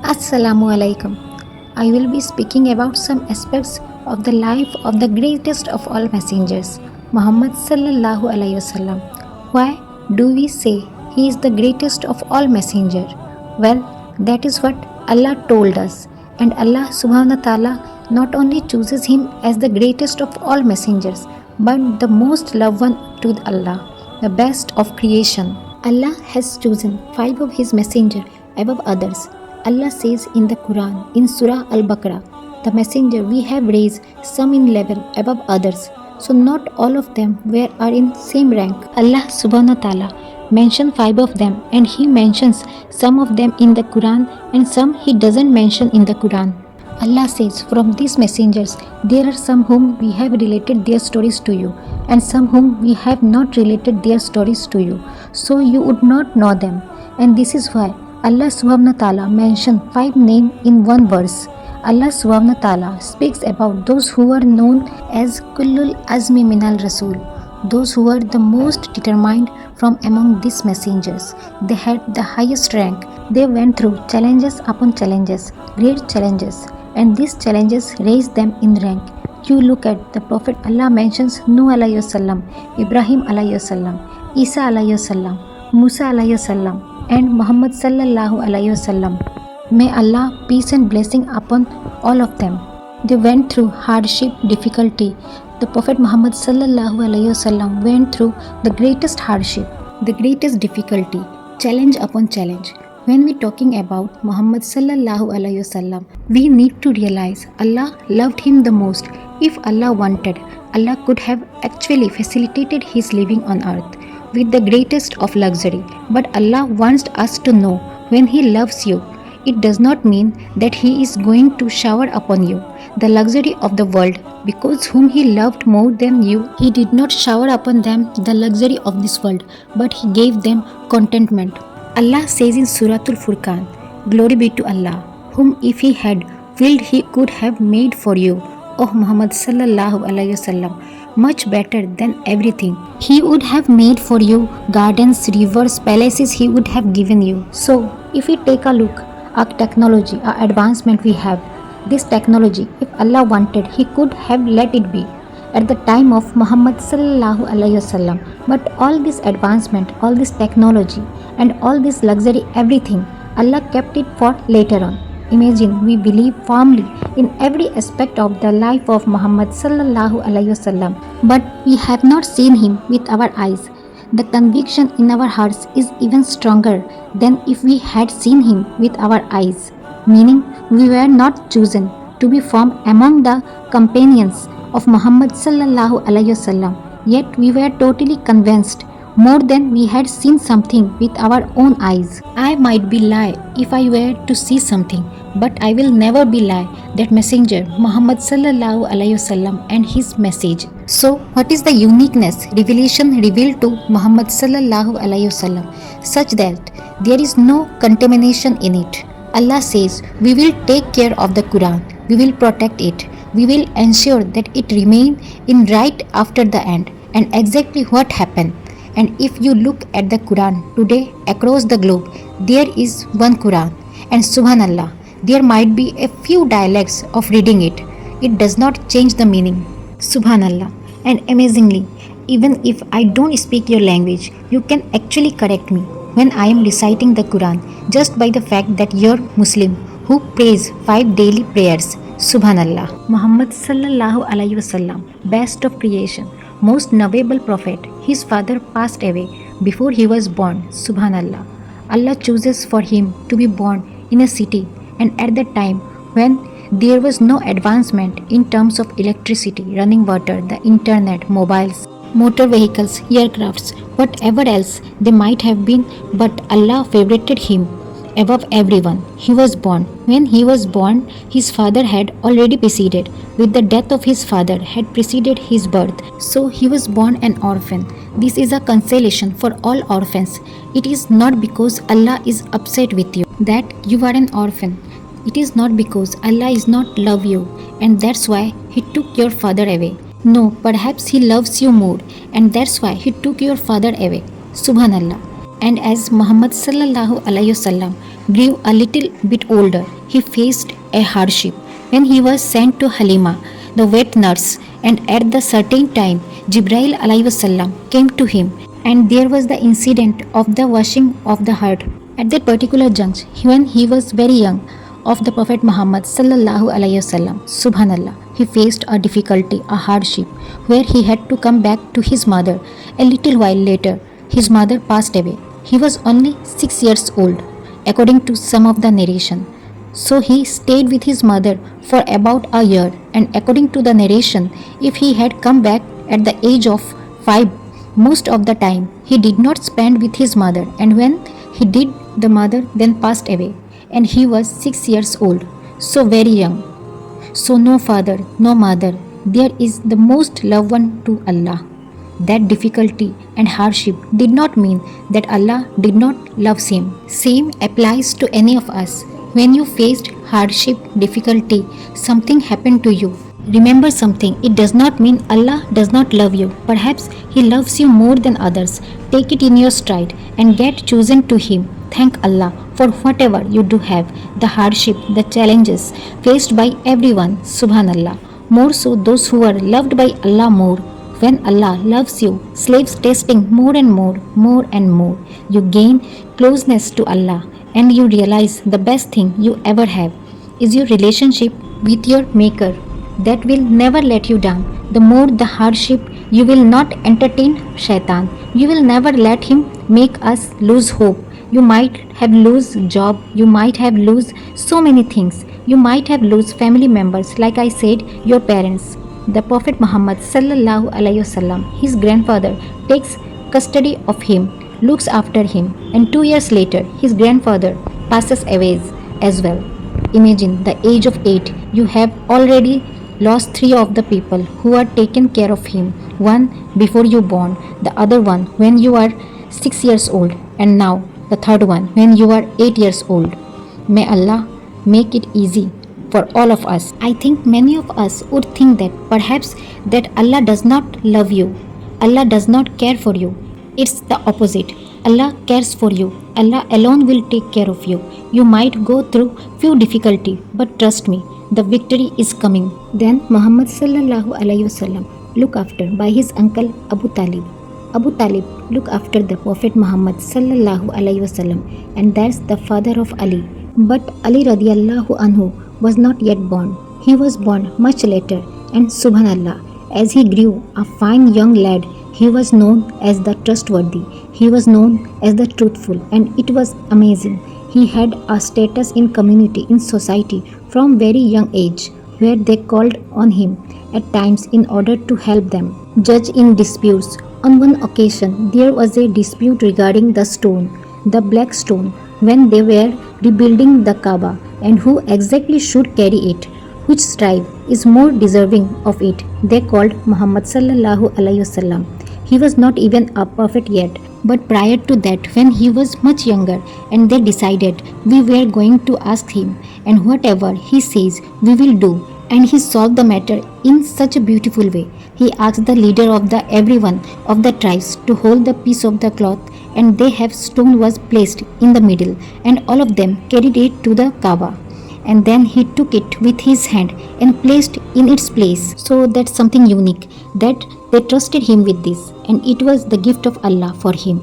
Assalamu alaikum. I will be speaking about some aspects of the life of the greatest of all messengers, Muhammad sallallahu alaihi wasallam. Why do we say he is the greatest of all messengers? Well, that is what Allah told us, and Allah subhanahu wa ta'ala not only chooses him as the greatest of all messengers, but the most loved one to Allah, the best of creation. Allah has chosen five of his messengers above others. Allah says in the Quran, in Surah Al-Baqarah, the messenger we have raised some in level above others. So not all of them are in same rank. Allah subhanahu wa ta'ala mentioned five of them, and he mentions some of them in the Quran and some he doesn't mention in the Quran. Allah says, from these messengers, there are some whom we have related their stories to you, and some whom we have not related their stories to you, so you would not know them. And this is why Allah subhanahu wa ta'ala mentioned five names in one verse. Allah subhanahu wa ta'ala speaks about those who are known as Kullul Azmi Minal Rasul, those who are the most determined from among these messengers. They had the highest rank. They went through challenges upon challenges, great challenges, and these challenges raised them in rank. You look at the Prophet. Allah mentions Nuh alayhi wasallam, Ibrahim alayhi wasallam, Isa alayhi wasallam, Musa alayhi wasallam, and Muhammad sallallahu alayhi wasallam. May Allah peace and blessing upon all of them. They went through hardship, difficulty. The Prophet Muhammad sallallahu alayhi wasallam went through the greatest hardship, the greatest difficulty, challenge upon challenge. When we talking about Muhammad sallallahu alaihi wasallam, we need to realize Allah loved him the most. If Allah wanted, Allah could have actually facilitated his living on earth with the greatest of luxury. But Allah wants us to know, when he loves you, it does not mean that he is going to shower upon you the luxury of the world, because whom he loved more than you, he did not shower upon them the luxury of this world, but he gave them contentment. Allah says in Surah Al-Furqan, glory be to Allah, whom if he had willed he could have made for you, O Muhammad sallallahu alaihi wasallam, much better than everything. He would have made for you gardens, rivers, palaces he would have given you. So, if we take a look at technology, our advancement we have, this technology, if Allah wanted, he could have let it be at the time of Muhammad sallallahu alaihi wasallam. But all this advancement, all this technology, and all this luxury, everything, Allah kept it for later on. Imagine we believe firmly in every aspect of the life of Muhammad sallallahu alaihi wasallam, but we have not seen him with our eyes. The conviction in our hearts is even stronger than if we had seen him with our eyes, meaning we were not chosen to be formed among the companions of Muhammad sallallahu alaihi wasallam, yet we were totally convinced more than we had seen something with our own eyes. I might be lie if I were to see something, but I will never be lie that messenger Muhammad sallallahu alaihi wasallam and his message. So what is the uniqueness revelation revealed to Muhammad sallallahu alaihi wasallam such that there is no contamination in it? Allah says, we will take care of the Quran, we will protect it, we will ensure that it remain in right after the end. And exactly what happened. And if you look at the Quran today across the globe, there is one Quran. And subhanallah, there might be a few dialects of reading it. It does not change the meaning. Subhanallah. And amazingly, even if I don't speak your language, you can actually correct me when I am reciting the Quran just by the fact that you're Muslim who prays 5 daily prayers. Subhanallah. Muhammad sallallahu alaihi wasallam, best of creation, most knowable prophet. His father passed away before he was born. Subhanallah. Allah chooses for him to be born in a city, and at the time when there was no advancement in terms of electricity, running water, the internet, mobiles, motor vehicles, aircrafts, whatever else they might have been, but Allah favorited him above everyone. He was born. When he was born, his father had already preceded. With the death of his father had preceded his birth. So he was born an orphan. This is a consolation for all orphans. It is not because Allah is upset with you that you are an orphan. It is not because Allah is not love you and that's why he took your father away. No, perhaps he loves you more and that's why he took your father away. Subhanallah. And as Muhammad sallallahu alaihi wasallam grew a little bit older, he faced a hardship when he was sent to Halima, the vet nurse, and at the certain time Jibril alayhi wasallam came to him, and there was the incident of the washing of the heart. At that particular juncture, when he was very young, of the Prophet Muhammad sallallahu alaihi wasallam, subhanallah, he faced a difficulty, a hardship, where he had to come back to his mother. A little while later, his mother passed away. He was only 6 years old, according to some of the narration. So he stayed with his mother for about a year, and according to the narration, if he had come back at the age of 5, most of the time he did not spend with his mother, and when he did, the mother then passed away, and he was 6 years old, so very young. So no father, no mother, there is the most loved one to Allah. That difficulty and hardship did not mean that Allah did not love him. Same applies to any of us. When you faced hardship, difficulty, something happened to you. Remember something, it does not mean Allah does not love you. Perhaps He loves you more than others. Take it in your stride and get chosen to Him. Thank Allah for whatever you do have, the hardship, the challenges faced by everyone. Subhanallah. More so those who are loved by Allah more. When Allah loves you, slaves tasting more and more and more, you gain closeness to Allah, and you realize the best thing you ever have is your relationship with your Maker that will never let you down. The more the hardship, you will not entertain shaitan. You will never let him make us lose hope. You might have lose job, you might have lose so many things. You might have lose family members, like I said, your parents. The Prophet Muhammad sallallahu alaihi wasallam, his grandfather, takes custody of him, looks after him, and 2 years later, his grandfather passes away as well. Imagine the age of 8, you have already lost 3 of the people who are taken care of him. One before you born, the other one when you are 6 years old, and now the third one when you are 8 years old. May Allah make it easy for all of us. I think many of us would think that perhaps that Allah does not love you. Allah does not care for you. It's the opposite. Allah cares for you. Allah alone will take care of you. You might go through few difficulty, but trust me, the victory is coming. Then Muhammad sallallahu alaihi wasallam look after by his uncle Abu Talib. Abu Talib look after the Prophet Muhammad sallallahu alaihi wasallam, and that's the father of Ali. But Ali radiallahu anhu was not yet born. He was born much later, and subhanallah, as he grew a fine young lad, he was known as the trustworthy, he was known as the truthful, and it was amazing. He had a status in community, in society from very young age, where they called on him at times in order to help them judge in disputes. On one occasion, there was a dispute regarding the stone, the black stone, when they were rebuilding the Kaaba, and who exactly should carry it, which tribe is more deserving of it. They called Muhammad sallallahu alaihi wasallam. He was not even a prophet yet, but prior to that, when he was much younger, and they decided we were going to ask him, and whatever he says we will do. And he solved the matter in such a beautiful way. He asked the leader of the everyone of the tribes to hold the piece of the cloth, and they have stone was placed in the middle, and all of them carried it to the Kaaba. And then he took it with his hand and placed in its place. So that's something unique, that they trusted him with this, and it was the gift of Allah for him.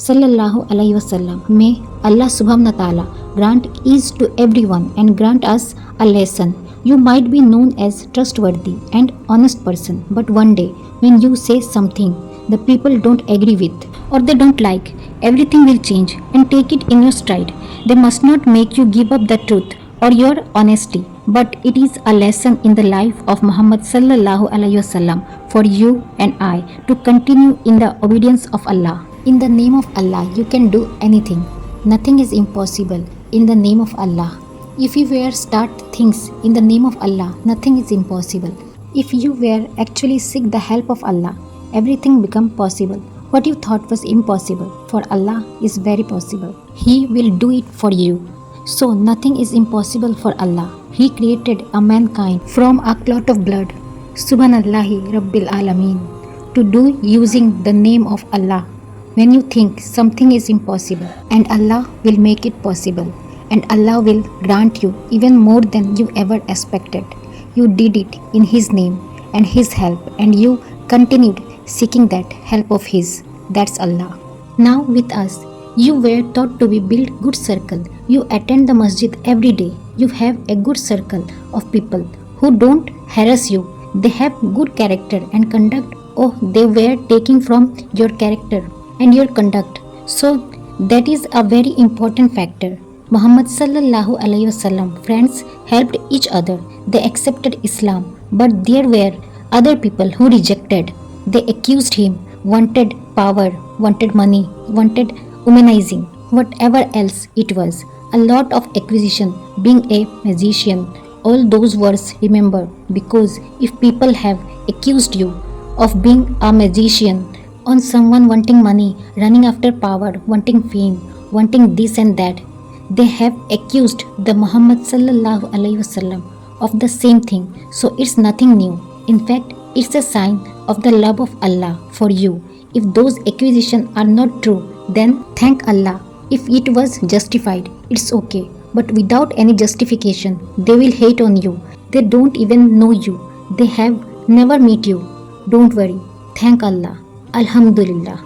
Sallallahu alaihi wasallam. May Allah subhanahu wa ta'ala grant ease to everyone and grant us a lesson. You might be known as trustworthy and honest person, but one day when you say something the people don't agree with or they don't like, everything will change, and take it in your stride. They must not make you give up the truth or your honesty, but it is a lesson in the life of Muhammad sallallahu alaihi wasallam for you and I to continue in the obedience of Allah. In the name of Allah, you can do anything. Nothing is impossible in the name of Allah. If you were start things in the name of Allah, nothing is impossible. If you were actually seek the help of Allah, everything become possible. What you thought was impossible, for Allah is very possible. He will do it for you. So nothing is impossible for Allah. He created a mankind from a clot of blood. Subhanallahi Rabbil Alameen. To do using the name of Allah when you think something is impossible, and Allah will make it possible. and Allah will grant you even more than you ever expected. You did it in His name and His help, and you continued seeking that help of His. That's Allah. Now with us, you were taught to be build good circle. You attend the masjid every day. You have a good circle of people who don't harass you. They have good character and conduct. Oh, they were taking from your character and your conduct. So that is a very important factor. Muhammad sallallahu alaihi wasallam friends helped each other. They accepted Islam, but there were other people who rejected. They accused him, wanted power, wanted money, wanted humanizing, whatever else it was. A lot of acquisition, being a magician, all those words remember, because if people have accused you of being a magician, on someone wanting money, running after power, wanting fame, wanting this and that, they have accused the Muhammad sallallahu alaihi wasallam of the same thing. So it's nothing new. In fact, it's a sign of the love of Allah for you. If those accusations are not true, then thank Allah. If it was justified, it's okay. But without any justification, they will hate on you. They don't even know you. They have never met you. Don't worry. Thank Allah. Alhamdulillah.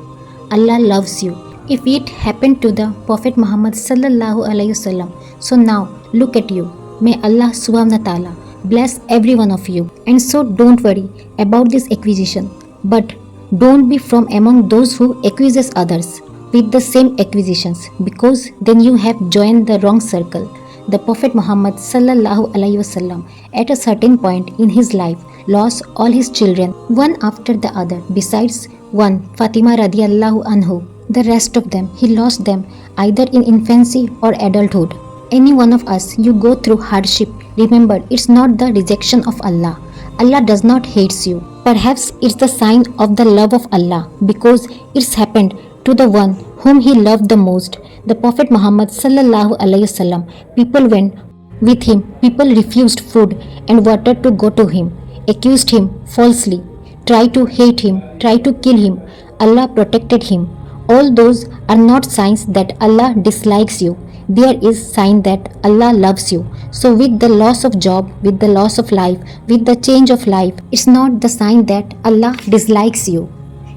Allah loves you. If it happened to the Prophet Muhammad sallallahu alaihi wasallam, so now look at you. May Allah subhanahu wa ta'ala bless every one of you. And so don't worry about this accusation. But don't be from among those who accuses others with the same accusations, because then you have joined the wrong circle. The Prophet Muhammad sallallahu alaihi wasallam at a certain point in his life lost all his children one after the other, besides one, Fatima radiallahu anhu. The rest of them, he lost them either in infancy or adulthood. Any one of us, you go through hardship, remember it's not the rejection of Allah. Allah does not hate you. Perhaps it's the sign of the love of Allah, because it's happened to the one whom he loved the most, the Prophet Muhammad sallallahu alaihi wasallam. People went with him, people refused food and water to go to him, accused him falsely, tried to hate him, tried to kill him. Allah protected him. All those are not signs that Allah dislikes you. There is sign that Allah loves you. So with the loss of job, with the loss of life, with the change of life, it's not the sign that Allah dislikes you,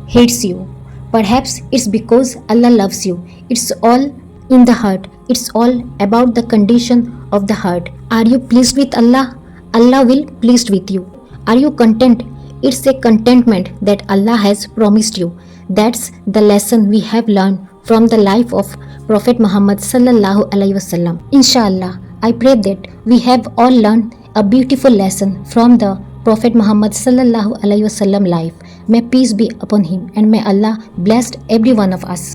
hates you. Perhaps it's because Allah loves you. It's all in the heart. It's all about the condition of the heart. Are you pleased with Allah? Allah will pleased with you. Are you content? It's a contentment that Allah has promised you. That's the lesson we have learned from the life of Prophet Muhammad sallallahu alaihi wasallam. Inshallah, I pray that we have all learned a beautiful lesson from the Prophet Muhammad sallallahu alaihi wasallam life. May peace be upon him, and may Allah bless every one of us.